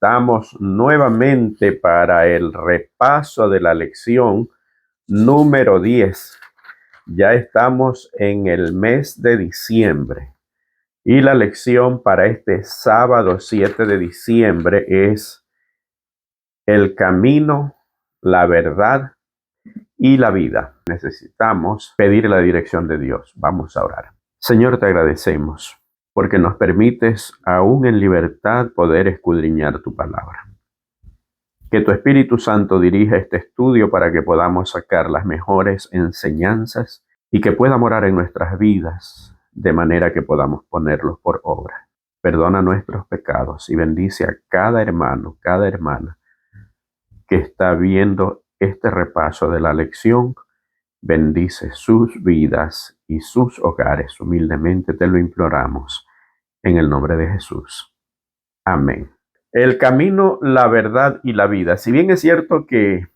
estamos nuevamente para el repaso de la lección número 10. Ya estamos en el mes de diciembre y la lección para este sábado 7 de diciembre es el camino, la verdad y la vida. Necesitamos pedir la dirección de Dios. Vamos a orar. Señor, te agradecemos porque nos permites aún en libertad poder escudriñar tu palabra. Que tu Espíritu Santo dirija este estudio para que podamos sacar las mejores enseñanzas y que pueda morar en nuestras vidas de manera que podamos ponerlos por obra. Perdona nuestros pecados y bendice a cada hermano, cada hermana que está viendo este repaso de la lección. Bendice sus vidas y sus hogares. Humildemente te lo imploramos en el nombre de Jesús. Amén. El camino, la verdad y la vida. Si bien es cierto que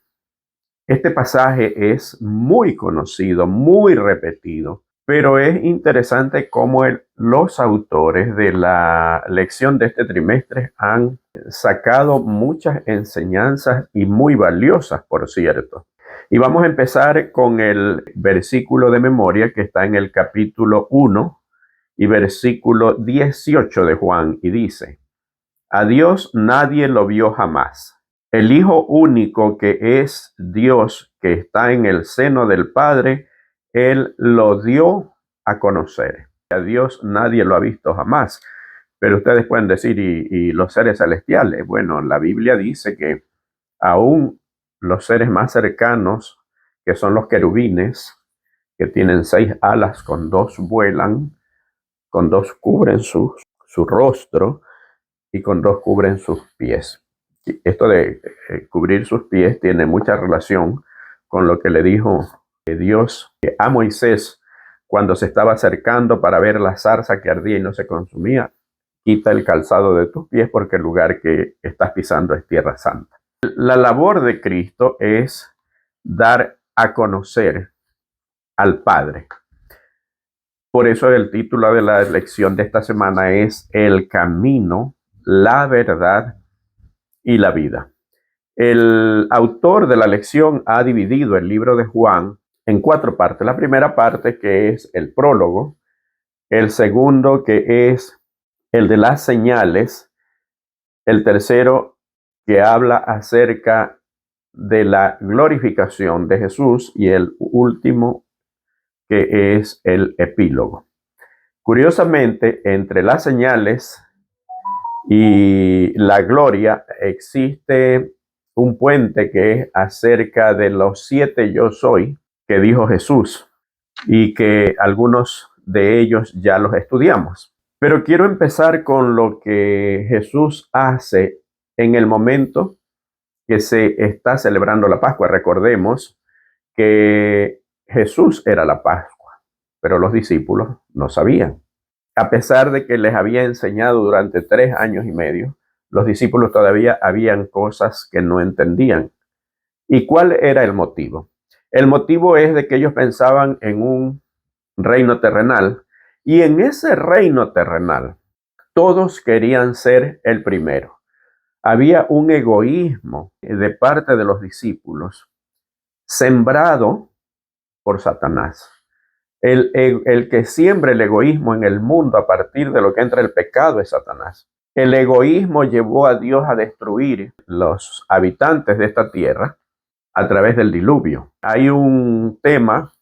este pasaje es muy conocido, muy repetido, pero es interesante cómo los autores de la lección de este trimestre han sacado muchas enseñanzas y muy valiosas, por cierto. Y vamos a empezar con el versículo de memoria que está en el capítulo 1 y versículo 18 de Juan, y dice: a Dios nadie lo vio jamás. El Hijo único que es Dios, que está en el seno del Padre, Él lo dio a conocer. A Dios nadie lo ha visto jamás. Pero ustedes pueden decir, ¿y los seres celestiales? Bueno, la Biblia dice que aún los seres más cercanos, que son los querubines, que tienen 6 alas, con 2 vuelan, con 2 cubren su rostro y con 2 cubren sus pies. Esto de cubrir sus pies tiene mucha relación con lo que le dijo Dios a Moisés cuando se estaba acercando para ver la zarza que ardía y no se consumía. Quita el calzado de tus pies porque el lugar que estás pisando es tierra santa. La labor de Cristo es dar a conocer al Padre. Por eso el título de la lección de esta semana es El camino, la verdad y la vida. El autor de la lección ha dividido el libro de Juan en 4 partes. La primera parte, que es el prólogo; el segundo, que es el de las señales; el tercero, que habla acerca de la glorificación de Jesús; y el último, que es el epílogo. Curiosamente, entre las señales y la gloria existe un puente que es acerca de los 7 yo soy que dijo Jesús, y que algunos de ellos ya los estudiamos. Pero quiero empezar con lo que Jesús hace en el momento que se está celebrando la Pascua. Recordemos que Jesús era la Pascua, pero los discípulos no sabían. A pesar de que les había enseñado durante 3 años y medio, los discípulos todavía habían cosas que no entendían. ¿Y cuál era el motivo? El motivo es de que ellos pensaban en un reino terrenal, y en ese reino terrenal todos querían ser el primero. Había un egoísmo de parte de los discípulos sembrado por Satanás. El que siembra el egoísmo en el mundo a partir de lo que entra el pecado es Satanás. El egoísmo llevó a Dios a destruir los habitantes de esta tierra a través del diluvio. Hay un tema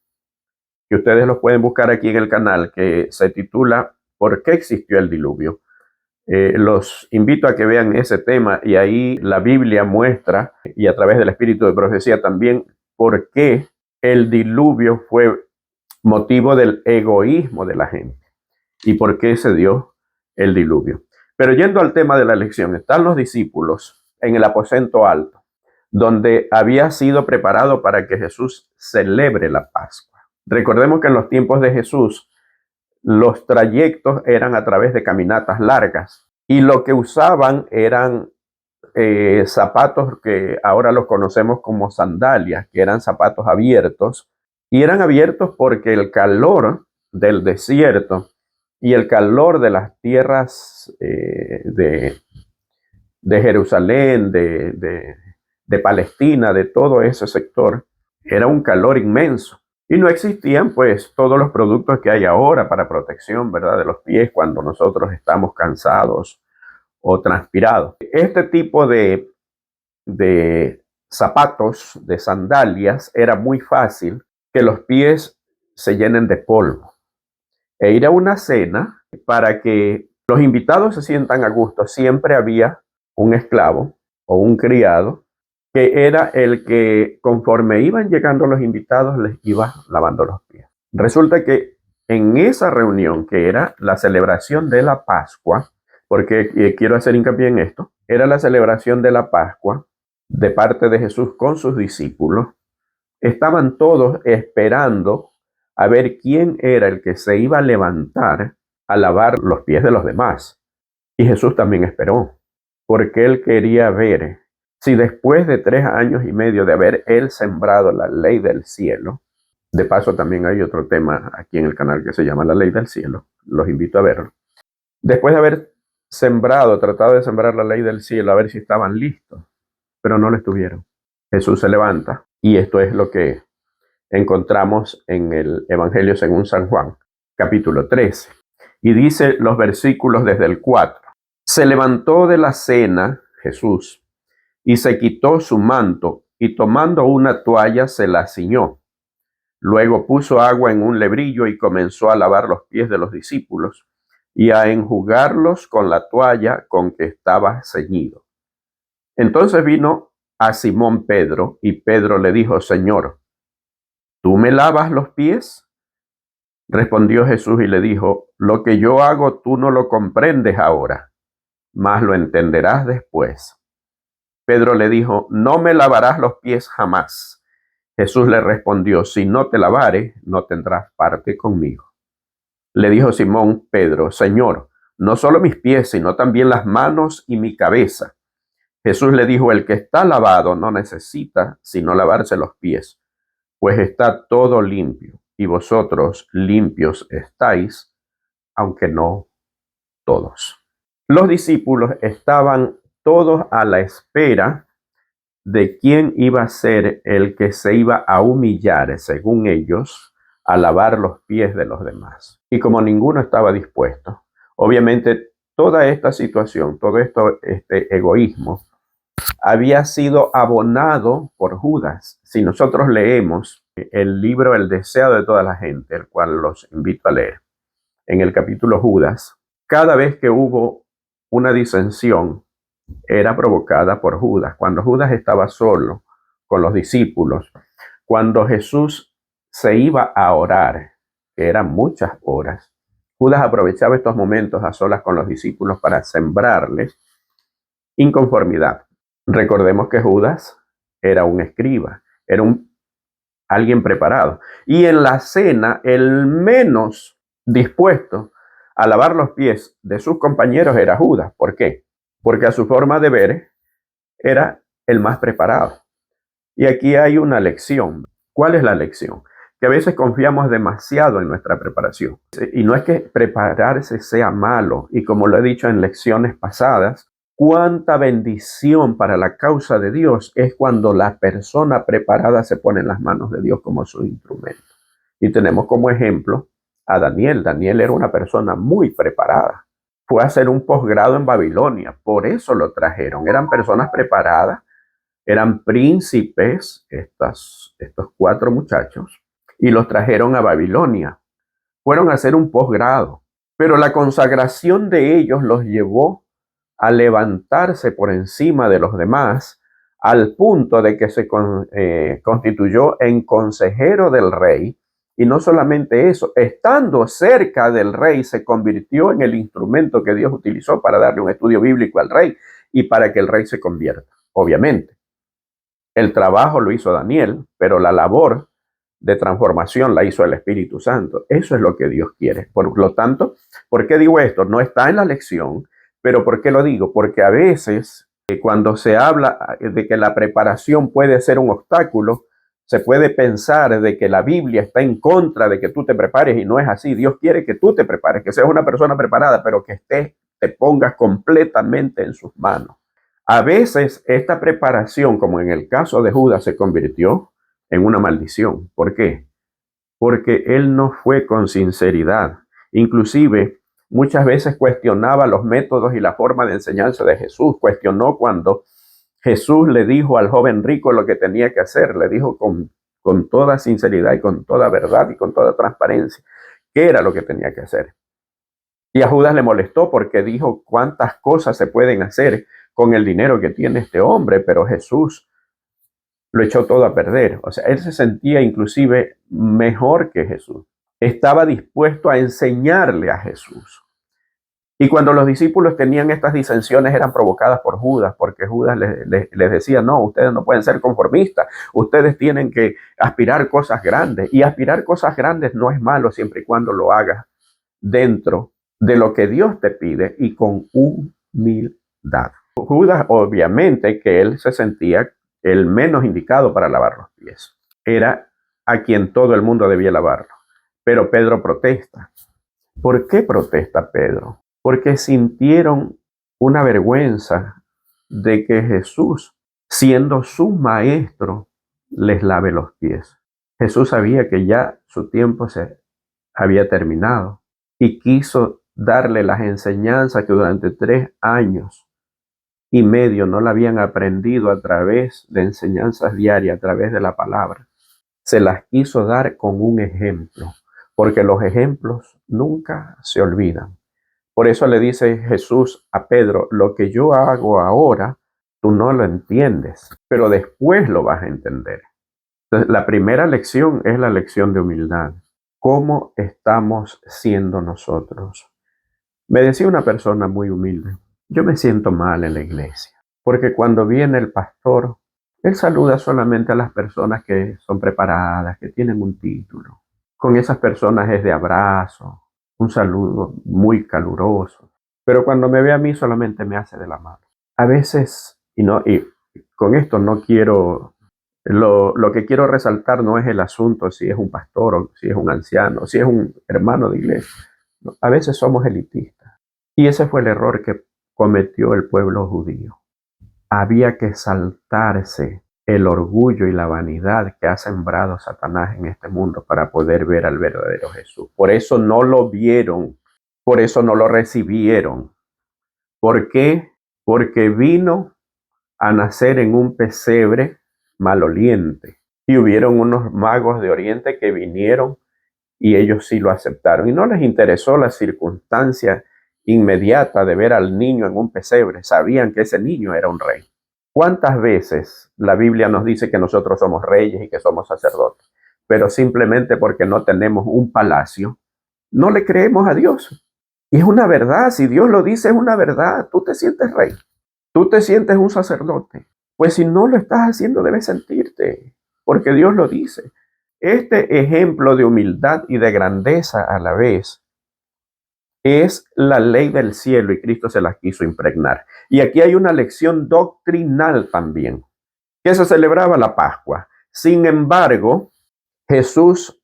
que ustedes lo pueden buscar aquí en el canal que se titula ¿Por qué existió el diluvio? Los invito a que vean ese tema, y ahí la Biblia muestra, y a través del espíritu de profecía también, por qué el diluvio fue motivo del egoísmo de la gente y por qué se dio el diluvio. Pero yendo al tema de la lección, están los discípulos en el aposento alto, donde había sido preparado para que Jesús celebre la Pascua. Recordemos que en los tiempos de Jesús los trayectos eran a través de caminatas largas, y lo que usaban eran zapatos que ahora los conocemos como sandalias, que eran zapatos abiertos, y eran abiertos porque el calor del desierto y el calor de las tierras de Jerusalén, de Palestina, de todo ese sector. Era un calor inmenso. Y no existían pues todos los productos que hay ahora para protección, ¿verdad?, de los pies cuando nosotros estamos cansados o transpirados. Este tipo de zapatos, de sandalias, era muy fácil que los pies se llenen de polvo. E ir a una cena, para que los invitados se sientan a gusto, siempre había un esclavo o un criado que era el que, conforme iban llegando los invitados, les iba lavando los pies. Resulta que en esa reunión, que era la celebración de la Pascua, porque quiero hacer hincapié en esto, era la celebración de la Pascua de parte de Jesús con sus discípulos, estaban todos esperando a ver quién era el que se iba a levantar a lavar los pies de los demás. Y Jesús también esperó, porque él quería ver si después de 3 años y medio de haber él sembrado la ley del cielo, de paso también hay otro tema aquí en el canal que se llama la ley del cielo, los invito a verlo. Después de haber tratado de sembrar la ley del cielo, a ver si estaban listos, pero no lo estuvieron. Jesús se levanta, y esto es lo que encontramos en el Evangelio según San Juan, capítulo 13. Y dice los versículos desde el 4. Se levantó de la cena Jesús y se quitó su manto, y tomando una toalla se la ciñó. Luego puso agua en un lebrillo y comenzó a lavar los pies de los discípulos y a enjugarlos con la toalla con que estaba ceñido. Entonces vino a Simón Pedro, y Pedro le dijo: Señor, ¿tú me lavas los pies? Respondió Jesús y le dijo: lo que yo hago tú no lo comprendes ahora, mas lo entenderás después. Pedro le dijo: no me lavarás los pies jamás. Jesús le respondió: si no te lavare, no tendrás parte conmigo. Le dijo Simón Pedro: Señor, no solo mis pies, sino también las manos y mi cabeza. Jesús le dijo: el que está lavado no necesita sino lavarse los pies, pues está todo limpio, y vosotros limpios estáis, aunque no todos. Los discípulos estaban todos a la espera de quién iba a ser el que se iba a humillar, según ellos, a lavar los pies de los demás. Y como ninguno estaba dispuesto, obviamente toda esta situación, todo este egoísmo, había sido abonado por Judas. Si nosotros leemos el libro El deseo de toda la gente, el cual los invito a leer, en el capítulo Judas, cada vez que hubo una disensión, era provocada por Judas. Cuando Judas estaba solo con los discípulos, cuando Jesús se iba a orar, que eran muchas horas, Judas aprovechaba estos momentos a solas con los discípulos para sembrarles inconformidad. Recordemos que Judas era un escriba, era alguien preparado. Y en la cena, el menos dispuesto a lavar los pies de sus compañeros era Judas. ¿Por qué? Porque a su forma de ver era el más preparado. Y aquí hay una lección. ¿Cuál es la lección? Que a veces confiamos demasiado en nuestra preparación. Y no es que prepararse sea malo. Y como lo he dicho en lecciones pasadas, cuánta bendición para la causa de Dios es cuando la persona preparada se pone en las manos de Dios como su instrumento. Y tenemos como ejemplo a Daniel. Daniel era una persona muy preparada. Fue a hacer un posgrado en Babilonia, por eso lo trajeron. Eran personas preparadas, eran príncipes, estos 4 muchachos, y los trajeron a Babilonia. Fueron a hacer un posgrado, pero la consagración de ellos los llevó a levantarse por encima de los demás, al punto de que se constituyó en consejero del rey. Y no solamente eso, estando cerca del rey, se convirtió en el instrumento que Dios utilizó para darle un estudio bíblico al rey y para que el rey se convierta. Obviamente, el trabajo lo hizo Daniel, pero la labor de transformación la hizo el Espíritu Santo. Eso es lo que Dios quiere. Por lo tanto, ¿por qué digo esto? No está en la lección, pero ¿por qué lo digo? Porque a veces, cuando se habla de que la preparación puede ser un obstáculo, se puede pensar de que la Biblia está en contra de que tú te prepares, y no es así. Dios quiere que tú te prepares, que seas una persona preparada, pero que te pongas completamente en sus manos. A veces esta preparación, como en el caso de Judas, se convirtió en una maldición. ¿Por qué? Porque él no fue con sinceridad. Inclusive, muchas veces cuestionaba los métodos y la forma de enseñanza de Jesús. Cuestionó cuando Jesús le dijo al joven rico lo que tenía que hacer. Le dijo con toda sinceridad y con toda verdad y con toda transparencia qué era lo que tenía que hacer. Y a Judas le molestó porque dijo cuántas cosas se pueden hacer con el dinero que tiene este hombre, pero Jesús lo echó todo a perder. O sea, él se sentía inclusive mejor que Jesús. Estaba dispuesto a enseñarle a Jesús. Y cuando los discípulos tenían estas disensiones eran provocadas por Judas, porque Judas les decía, no, ustedes no pueden ser conformistas, ustedes tienen que aspirar cosas grandes. Y aspirar cosas grandes no es malo siempre y cuando lo hagas dentro de lo que Dios te pide y con humildad. Judas, obviamente, que él se sentía el menos indicado para lavar los pies. Era a quien todo el mundo debía lavarlo. Pero Pedro protesta. ¿Por qué protesta Pedro? Porque sintieron una vergüenza de que Jesús, siendo su maestro, les lave los pies. Jesús sabía que ya su tiempo se había terminado y quiso darle las enseñanzas que durante 3 años y medio no la habían aprendido a través de enseñanzas diarias, a través de la palabra. Se las quiso dar con un ejemplo, porque los ejemplos nunca se olvidan. Por eso le dice Jesús a Pedro, lo que yo hago ahora, tú no lo entiendes, pero después lo vas a entender. Entonces, la primera lección es la lección de humildad. ¿Cómo estamos siendo nosotros? Me decía una persona muy humilde, yo me siento mal en la iglesia, porque cuando viene el pastor, él saluda solamente a las personas que son preparadas, que tienen un título. Con esas personas es de abrazo, un saludo muy caluroso, pero cuando me ve a mí solamente me hace de la mano. A veces, y con esto no quiero, lo que quiero resaltar no es el asunto si es un pastor o si es un anciano, si es un hermano de iglesia. No, a veces somos elitistas. Y ese fue el error que cometió el pueblo judío. Había que saltarse el orgullo y la vanidad que ha sembrado Satanás en este mundo para poder ver al verdadero Jesús. Por eso no lo vieron, por eso no lo recibieron. ¿Por qué? Porque vino a nacer en un pesebre maloliente. Y hubieron unos magos de Oriente que vinieron y ellos sí lo aceptaron. Y no les interesó la circunstancia inmediata de ver al niño en un pesebre. Sabían que ese niño era un rey. ¿Cuántas veces la Biblia nos dice que nosotros somos reyes y que somos sacerdotes? Pero simplemente porque no tenemos un palacio, no le creemos a Dios. Y es una verdad, si Dios lo dice es una verdad. Tú te sientes rey, tú te sientes un sacerdote. Pues si no lo estás haciendo debes sentirte, porque Dios lo dice. Este ejemplo de humildad y de grandeza a la vez es la ley del cielo y Cristo se las quiso impregnar. Y aquí hay una lección doctrinal también, que se celebraba la Pascua. Sin embargo, Jesús,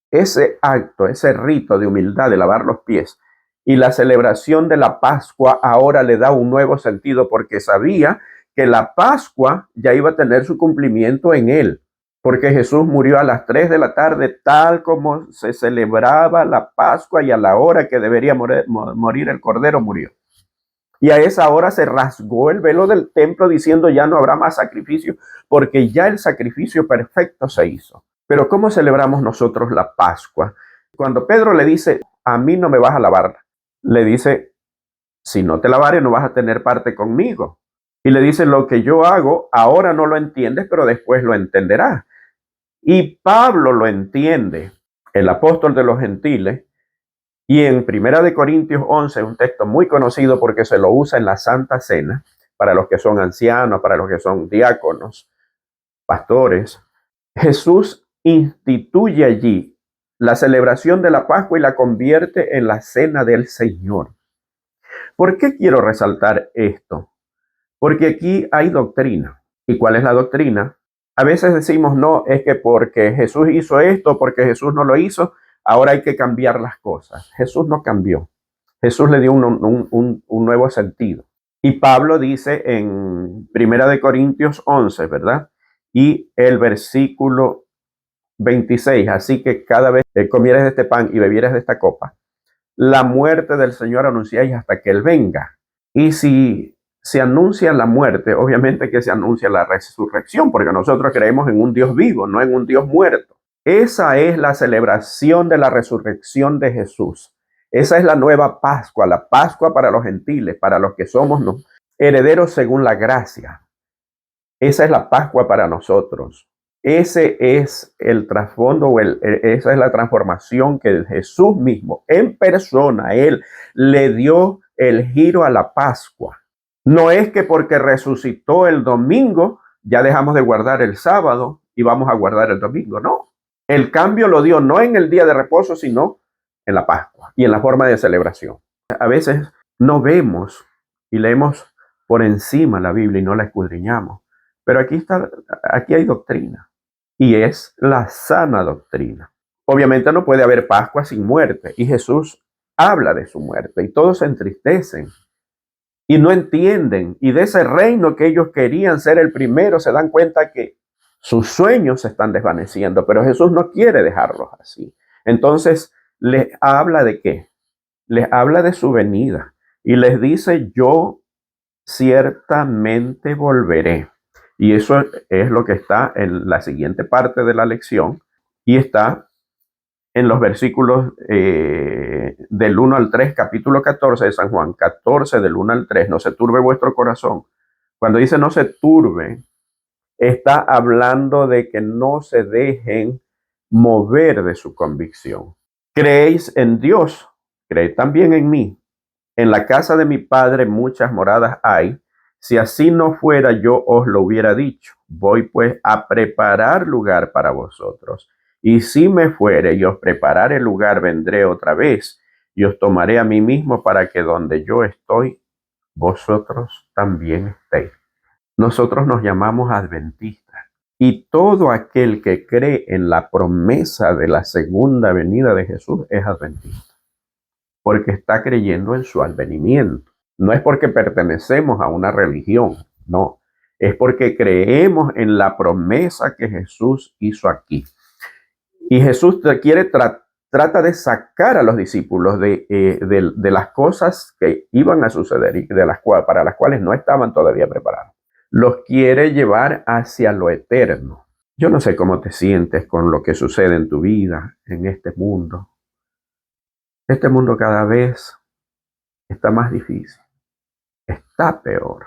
ese acto, ese rito de humildad de lavar los pies y la celebración de la Pascua ahora le da un nuevo sentido porque sabía que la Pascua ya iba a tener su cumplimiento en él. Porque Jesús murió a las 3 de la tarde, tal como se celebraba la Pascua y a la hora que debería morir el Cordero murió. Y a esa hora se rasgó el velo del templo diciendo ya no habrá más sacrificio, porque ya el sacrificio perfecto se hizo. Pero ¿cómo celebramos nosotros la Pascua? Cuando Pedro le dice, a mí no me vas a lavar, le dice, si no te lavare no vas a tener parte conmigo. Y le dice, lo que yo hago ahora no lo entiendes, pero después lo entenderás. Y Pablo lo entiende, el apóstol de los gentiles, y en 1 Corintios 11, un texto muy conocido porque se lo usa en la Santa Cena, para los que son ancianos, para los que son diáconos, pastores, Jesús instituye allí la celebración de la Pascua y la convierte en la cena del Señor. ¿Por qué quiero resaltar esto? Porque aquí hay doctrina. ¿Y cuál es la doctrina? A veces decimos, no, es que porque Jesús hizo esto, porque Jesús no lo hizo, ahora hay que cambiar las cosas. Jesús no cambió. Jesús le dio un nuevo sentido. Y Pablo dice en Primera de Corintios 11, ¿verdad? Y el versículo 26, así que cada vez que comieres de este pan y bebieres de esta copa, la muerte del Señor anunciáis hasta que Él venga. Y si se anuncia la muerte, obviamente que se anuncia la resurrección, porque nosotros creemos en un Dios vivo, no en un Dios muerto. Esa es la celebración de la resurrección de Jesús. Esa es la nueva Pascua, la Pascua para los gentiles, para los que somos herederos según la gracia. Esa es la Pascua para nosotros. Ese es el trasfondo o esa es la transformación que Jesús mismo, en persona, Él le dio el giro a la Pascua. No es que porque resucitó el domingo, ya dejamos de guardar el sábado y vamos a guardar el domingo. No. El cambio lo dio no en el día de reposo, sino en la Pascua y en la forma de celebración. A veces no vemos y leemos por encima la Biblia y no la escudriñamos. Pero aquí hay doctrina. Y es la sana doctrina. Obviamente no puede haber Pascua sin muerte. Y Jesús habla de su muerte. Y todos se entristecen. Y no entienden. Y de ese reino que ellos querían ser el primero, se dan cuenta que sus sueños se están desvaneciendo. Pero Jesús no quiere dejarlos así. Entonces, les habla de qué? Les habla de su venida. Y les dice, yo ciertamente volveré. Y eso es lo que está en la siguiente parte de la lección y está en los versículos del 1 al 3, capítulo 14 de San Juan, 14 del 1 al 3, no se turbe vuestro corazón. Cuando dice no se turbe, está hablando de que no se dejen mover de su convicción. Creéis en Dios, creed también en mí. En la casa de mi padre muchas moradas hay. Si así no fuera, yo os lo hubiera dicho. Voy pues a preparar lugar para vosotros. Y si me fuere y os preparare lugar, vendré otra vez y os tomaré a mí mismo para que donde yo estoy, vosotros también estéis. Nosotros nos llamamos adventistas. Y todo aquel que cree en la promesa de la segunda venida de Jesús es adventista, porque está creyendo en su advenimiento. No es porque pertenecemos a una religión, no. Es porque creemos en la promesa que Jesús hizo aquí. Y Jesús trata de sacar a los discípulos de las cosas que iban a suceder y para las cuales no estaban todavía preparados. Los quiere llevar hacia lo eterno. Yo no sé cómo te sientes con lo que sucede en tu vida, en este mundo. Este mundo cada vez está más difícil, está peor,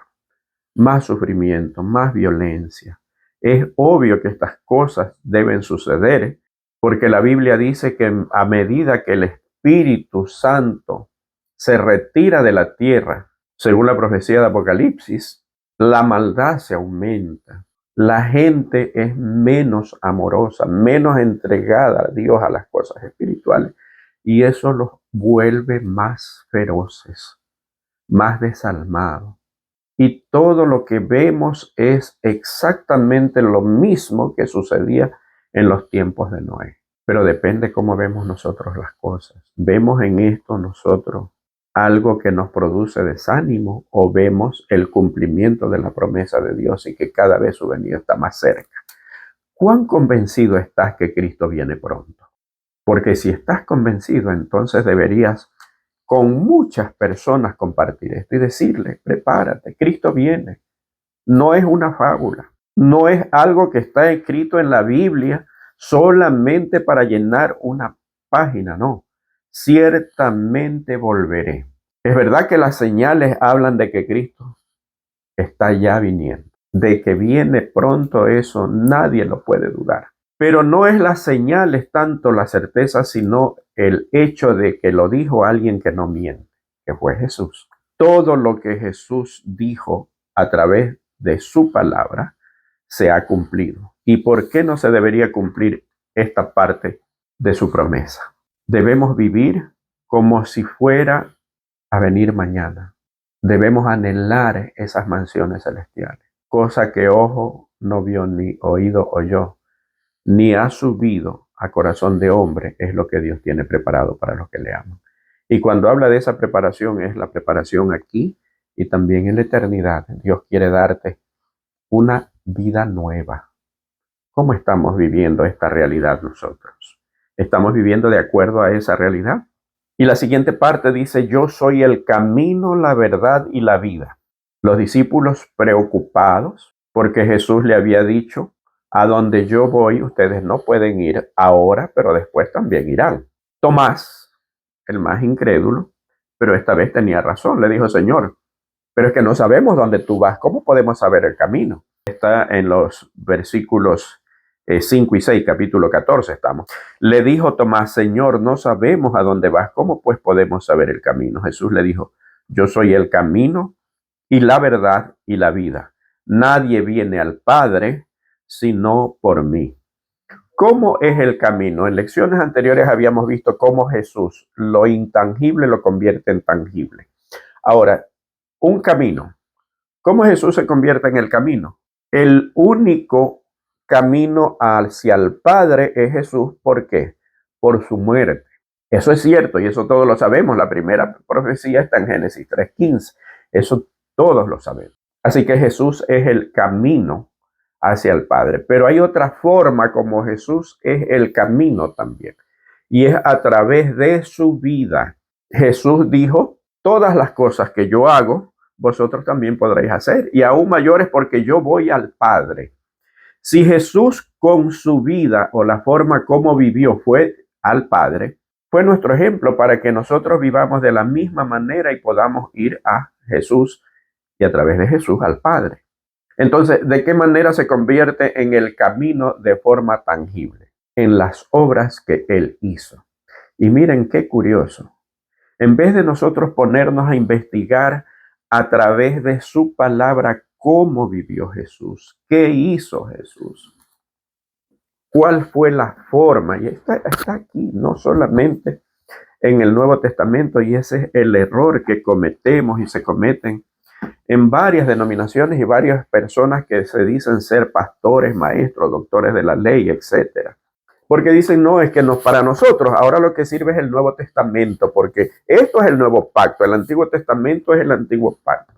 más sufrimiento, más violencia. Es obvio que estas cosas deben suceder porque la Biblia dice que a medida que el Espíritu Santo se retira de la tierra, según la profecía de Apocalipsis, la maldad se aumenta. La gente es menos amorosa, menos entregada a Dios, a las cosas espirituales. Y eso los vuelve más feroces, más desalmados. Y todo lo que vemos es exactamente lo mismo que sucedía en los tiempos de Noé. Pero depende cómo vemos nosotros las cosas. ¿Vemos en esto nosotros algo que nos produce desánimo o vemos el cumplimiento de la promesa de Dios y que cada vez su venida está más cerca? ¿Cuán convencido estás que Cristo viene pronto? Porque si estás convencido, entonces deberías con muchas personas compartir esto y decirle, prepárate, Cristo viene. No es una fábula, no es algo que está escrito en la Biblia solamente para llenar una página, no. Ciertamente volveré. Es verdad que las señales hablan de que Cristo está ya viniendo, de que viene pronto, eso nadie lo puede dudar. Pero no es las señales tanto la certeza, sino el hecho de que lo dijo alguien que no miente, que fue Jesús. Todo lo que Jesús dijo a través de su palabra se ha cumplido. ¿Y por qué no se debería cumplir esta parte de su promesa? Debemos vivir como si fuera a venir mañana. Debemos anhelar esas mansiones celestiales, cosa que ojo no vio ni oído oyó, ni ha subido a corazón de hombre, es lo que Dios tiene preparado para los que le aman. Y cuando habla de esa preparación, es la preparación aquí y también en la eternidad. Dios quiere darte una vida nueva. ¿Cómo estamos viviendo esta realidad nosotros? ¿Estamos viviendo de acuerdo a esa realidad? Y la siguiente parte dice, yo soy el camino, la verdad y la vida. Los discípulos preocupados porque Jesús le había dicho, a donde yo voy ustedes no pueden ir ahora, pero después también irán. Tomás, el más incrédulo, pero esta vez tenía razón, le dijo, Señor, pero es que no sabemos dónde tú vas, ¿cómo podemos saber el camino? Está en los versículos 5 y 6, capítulo 14 estamos. Le dijo Tomás, Señor, no sabemos a dónde vas, ¿cómo pues podemos saber el camino? Jesús le dijo, yo soy el camino y la verdad y la vida. Nadie viene al Padre sino por mí. ¿Cómo es el camino? En lecciones anteriores habíamos visto cómo Jesús lo intangible lo convierte en tangible. Ahora, un camino. ¿Cómo Jesús se convierte en el camino? El único camino hacia el Padre es Jesús. ¿Por qué? Por su muerte. Eso es cierto y eso todos lo sabemos. La primera profecía está en Génesis 3:15. Eso todos lo sabemos. Así que Jesús es el camino hacia el Padre. Pero hay otra forma como Jesús es el camino también. Y es a través de su vida. Jesús dijo, todas las cosas que yo hago, vosotros también podréis hacer. Y aún mayores porque yo voy al Padre. Si Jesús con su vida o la forma como vivió fue al Padre, fue nuestro ejemplo para que nosotros vivamos de la misma manera y podamos ir a Jesús y a través de Jesús al Padre. Entonces, ¿de qué manera se convierte en el camino de forma tangible? En las obras que Él hizo. Y miren qué curioso. En vez de nosotros ponernos a investigar a través de su palabra cómo vivió Jesús, qué hizo Jesús, cuál fue la forma, y está aquí, no solamente en el Nuevo Testamento, y ese es el error que cometemos y se cometen en varias denominaciones y varias personas que se dicen ser pastores, maestros, doctores de la ley, etcétera. Porque dicen, no, es que no, para nosotros ahora lo que sirve es el Nuevo Testamento, porque esto es el nuevo pacto, el Antiguo Testamento es el antiguo pacto.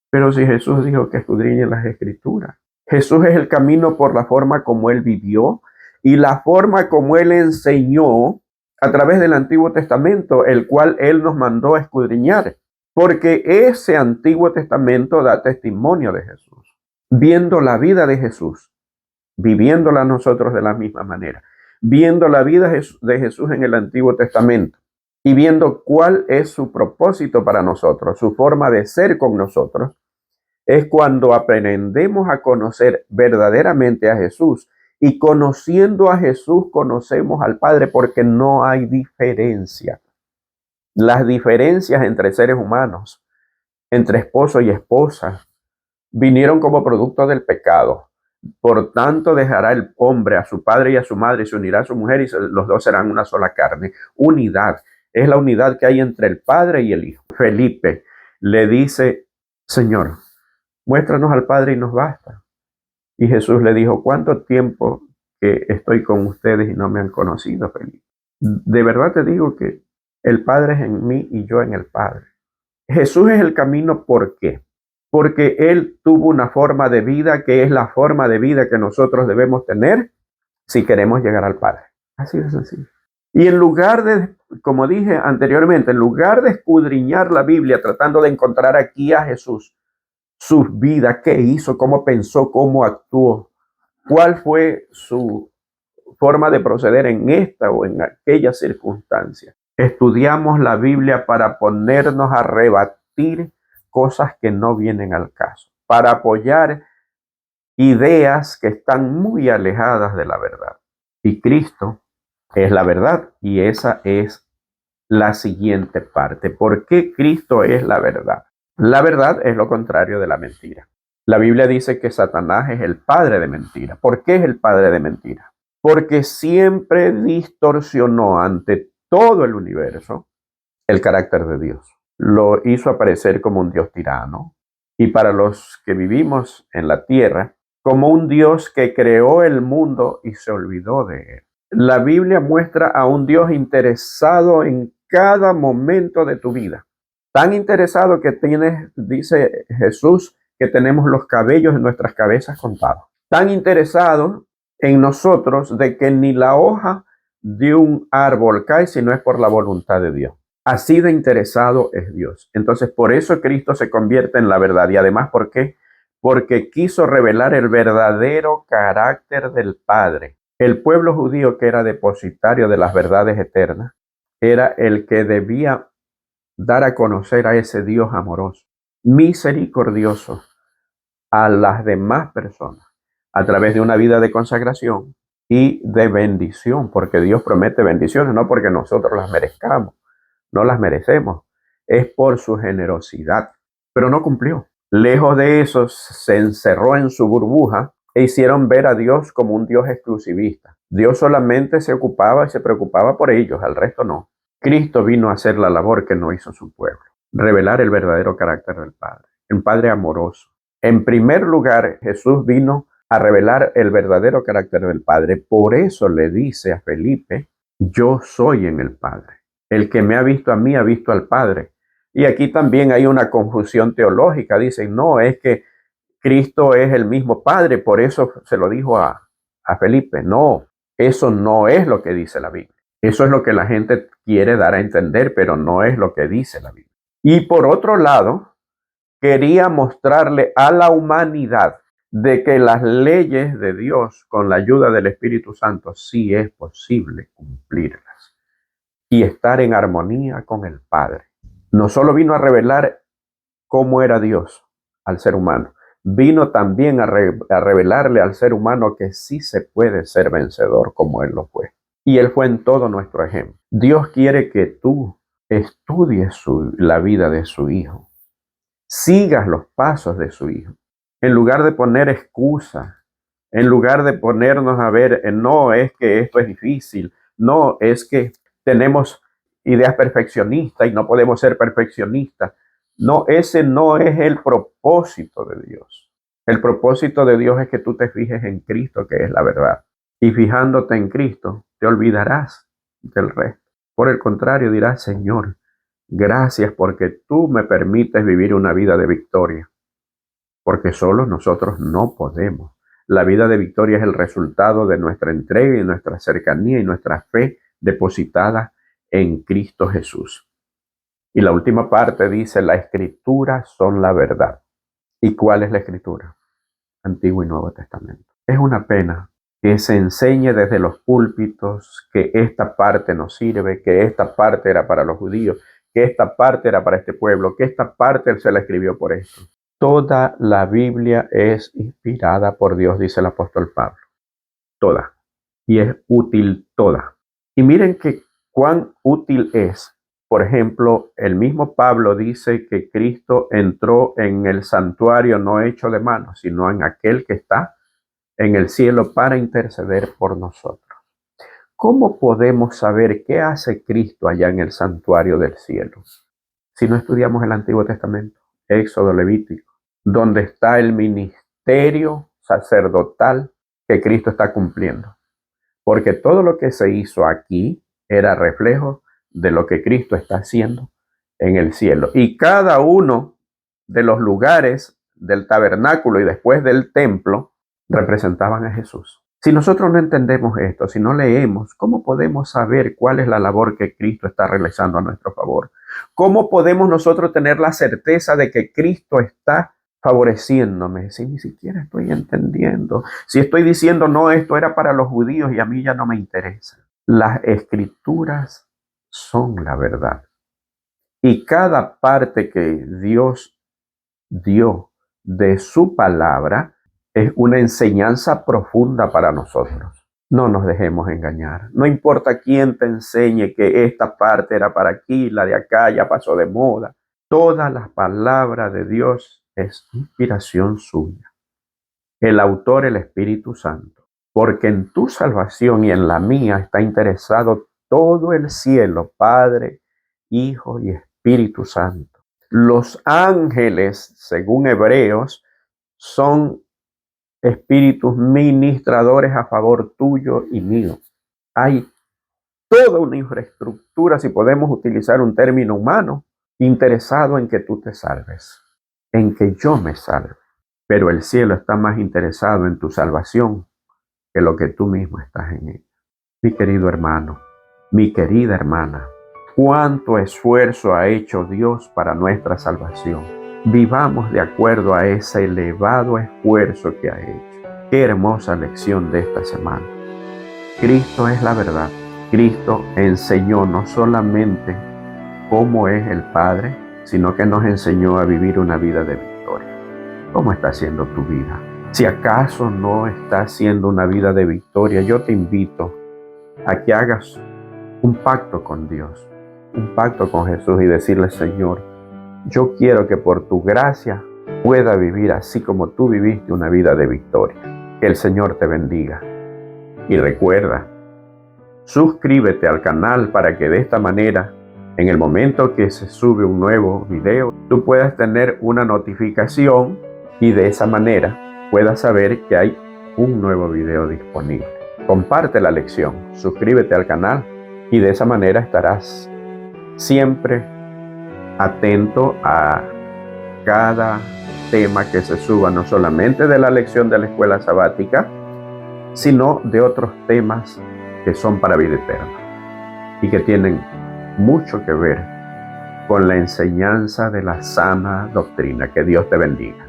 Pero si Jesús dijo que escudriñen las Escrituras, Jesús es el camino por la forma como Él vivió y la forma como Él enseñó a través del Antiguo Testamento, el cual Él nos mandó a escudriñar. Porque ese Antiguo Testamento da testimonio de Jesús, viendo la vida de Jesús, viviéndola nosotros de la misma manera, viendo la vida de Jesús en el Antiguo Testamento y viendo cuál es su propósito para nosotros, su forma de ser con nosotros, es cuando aprendemos a conocer verdaderamente a Jesús y conociendo a Jesús conocemos al Padre porque no hay diferencia. Las diferencias entre seres humanos, entre esposo y esposa, vinieron como producto del pecado. Por tanto, dejará el hombre a su padre y a su madre y se unirá a su mujer y los dos serán una sola carne. Unidad. Es la unidad que hay entre el Padre y el Hijo. Felipe le dice, Señor, muéstranos al Padre y nos basta. Y Jesús le dijo, ¿cuánto tiempo que estoy con ustedes y no me han conocido, Felipe? De verdad te digo que el Padre es en mí y yo en el Padre. Jesús es el camino, ¿por qué? Porque Él tuvo una forma de vida que es la forma de vida que nosotros debemos tener si queremos llegar al Padre. Así de sencillo. Y en lugar de, como dije anteriormente, en lugar de escudriñar la Biblia tratando de encontrar aquí a Jesús, su vida, qué hizo, cómo pensó, cómo actuó, cuál fue su forma de proceder en esta o en aquella circunstancia. Estudiamos la Biblia para ponernos a rebatir cosas que no vienen al caso, para apoyar ideas que están muy alejadas de la verdad. Y Cristo es la verdad y esa es la siguiente parte. ¿Por qué Cristo es la verdad? La verdad es lo contrario de la mentira. La Biblia dice que Satanás es el padre de mentira. ¿Por qué es el padre de mentira? Porque siempre distorsionó ante todo el universo el carácter de Dios. Lo hizo aparecer como un Dios tirano y para los que vivimos en la tierra, como un Dios que creó el mundo y se olvidó de él. La Biblia muestra a un Dios interesado en cada momento de tu vida. Tan interesado que tienes, dice Jesús, que tenemos los cabellos en nuestras cabezas contados. Tan interesado en nosotros de que ni la hoja de un árbol cae si no es por la voluntad de Dios. Así de interesado es Dios. Entonces, por eso Cristo se convierte en la verdad. Y además, ¿por qué? Porque quiso revelar el verdadero carácter del Padre. El pueblo judío, que era depositario de las verdades eternas, era el que debía dar a conocer a ese Dios amoroso, misericordioso a las demás personas a través de una vida de consagración y de bendición, porque Dios promete bendiciones, no porque nosotros las merezcamos, no las merecemos, es por su generosidad, pero no cumplió. Lejos de eso, se encerró en su burbuja e hicieron ver a Dios como un Dios exclusivista. Dios solamente se ocupaba y se preocupaba por ellos, al resto no. Cristo vino a hacer la labor que no hizo su pueblo, revelar el verdadero carácter del Padre, un Padre amoroso. En primer lugar, Jesús vino a revelar el verdadero carácter del Padre. Por eso le dice a Felipe, yo soy en el Padre. El que me ha visto a mí ha visto al Padre. Y aquí también hay una confusión teológica. Dicen, no, es que Cristo es el mismo Padre, por eso se lo dijo a Felipe. No, eso no es lo que dice la Biblia. Eso es lo que la gente quiere dar a entender, pero no es lo que dice la Biblia. Y por otro lado, quería mostrarle a la humanidad de que las leyes de Dios, con la ayuda del Espíritu Santo, sí es posible cumplirlas y estar en armonía con el Padre. No solo vino a revelar cómo era Dios al ser humano, vino también a revelarle al ser humano que sí se puede ser vencedor como Él lo fue. Y Él fue en todo nuestro ejemplo. Dios quiere que tú estudies la vida de su Hijo, sigas los pasos de su Hijo, en lugar de poner excusas, en lugar de ponernos a ver, no es que esto es difícil, no es que tenemos ideas perfeccionistas y no podemos ser perfeccionistas. No, ese no es el propósito de Dios. El propósito de Dios es que tú te fijes en Cristo, que es la verdad. Y fijándote en Cristo, te olvidarás del resto. Por el contrario, dirás, Señor, gracias porque tú me permites vivir una vida de victoria, porque solo nosotros no podemos. La vida de victoria es el resultado de nuestra entrega y nuestra cercanía y nuestra fe depositada en Cristo Jesús. Y la última parte dice, la Escritura son la verdad. ¿Y cuál es la Escritura? Antiguo y Nuevo Testamento. Es una pena que se enseñe desde los púlpitos que esta parte no sirve, que esta parte era para los judíos, que esta parte era para este pueblo, que esta parte se la escribió por esto. Toda la Biblia es inspirada por Dios, dice el apóstol Pablo. Toda. Y es útil toda. Y miren que cuán útil es. Por ejemplo, el mismo Pablo dice que Cristo entró en el santuario no hecho de manos, sino en aquel que está en el cielo para interceder por nosotros. ¿Cómo podemos saber qué hace Cristo allá en el santuario del cielo si no estudiamos el Antiguo Testamento, Éxodo, Levítico, donde está el ministerio sacerdotal que Cristo está cumpliendo? Porque todo lo que se hizo aquí era reflejo de lo que Cristo está haciendo en el cielo. Y cada uno de los lugares del tabernáculo y después del templo representaban a Jesús. Si nosotros no entendemos esto, si no leemos, ¿cómo podemos saber cuál es la labor que Cristo está realizando a nuestro favor? ¿Cómo podemos nosotros tener la certeza de que Cristo está favoreciéndome si ni siquiera estoy entendiendo? Si estoy diciendo, no, esto era para los judíos y a mí ya no me interesa. Las Escrituras son la verdad. Y cada parte que Dios dio de su palabra es una enseñanza profunda para nosotros. No nos dejemos engañar. No importa quién te enseñe que esta parte era para aquí, la de acá ya pasó de moda. Toda la palabra de Dios es inspiración suya. El autor, el Espíritu Santo. Porque en tu salvación y en la mía está interesado todo el cielo, Padre, Hijo y Espíritu Santo. Los ángeles, según Hebreos, son espíritus ministradores a favor tuyo y mío. Hay toda una infraestructura, si podemos utilizar un término humano, interesado en que tú te salves, en que yo me salve. Pero el cielo está más interesado en tu salvación que lo que tú mismo estás en ella. Mi querido hermano, mi querida hermana, cuánto esfuerzo ha hecho Dios para nuestra salvación. Vivamos de acuerdo a ese elevado esfuerzo que ha hecho. Qué hermosa lección de esta semana. Cristo es la verdad. Cristo enseñó no solamente cómo es el Padre, sino que nos enseñó a vivir una vida de victoria. ¿Cómo está siendo tu vida? Si acaso no está siendo una vida de victoria, yo te invito a que hagas un pacto con Dios, un pacto con Jesús y decirle: Señor, yo quiero que por tu gracia pueda vivir así como tú viviste una vida de victoria. Que el Señor te bendiga. Y recuerda, suscríbete al canal para que de esta manera, en el momento que se sube un nuevo video, tú puedas tener una notificación y de esa manera puedas saber que hay un nuevo video disponible. Comparte la lección, suscríbete al canal y de esa manera estarás siempre atento a cada tema que se suba, no solamente de la lección de la escuela sabática, sino de otros temas que son para vida eterna y que tienen mucho que ver con la enseñanza de la sana doctrina. Que Dios te bendiga.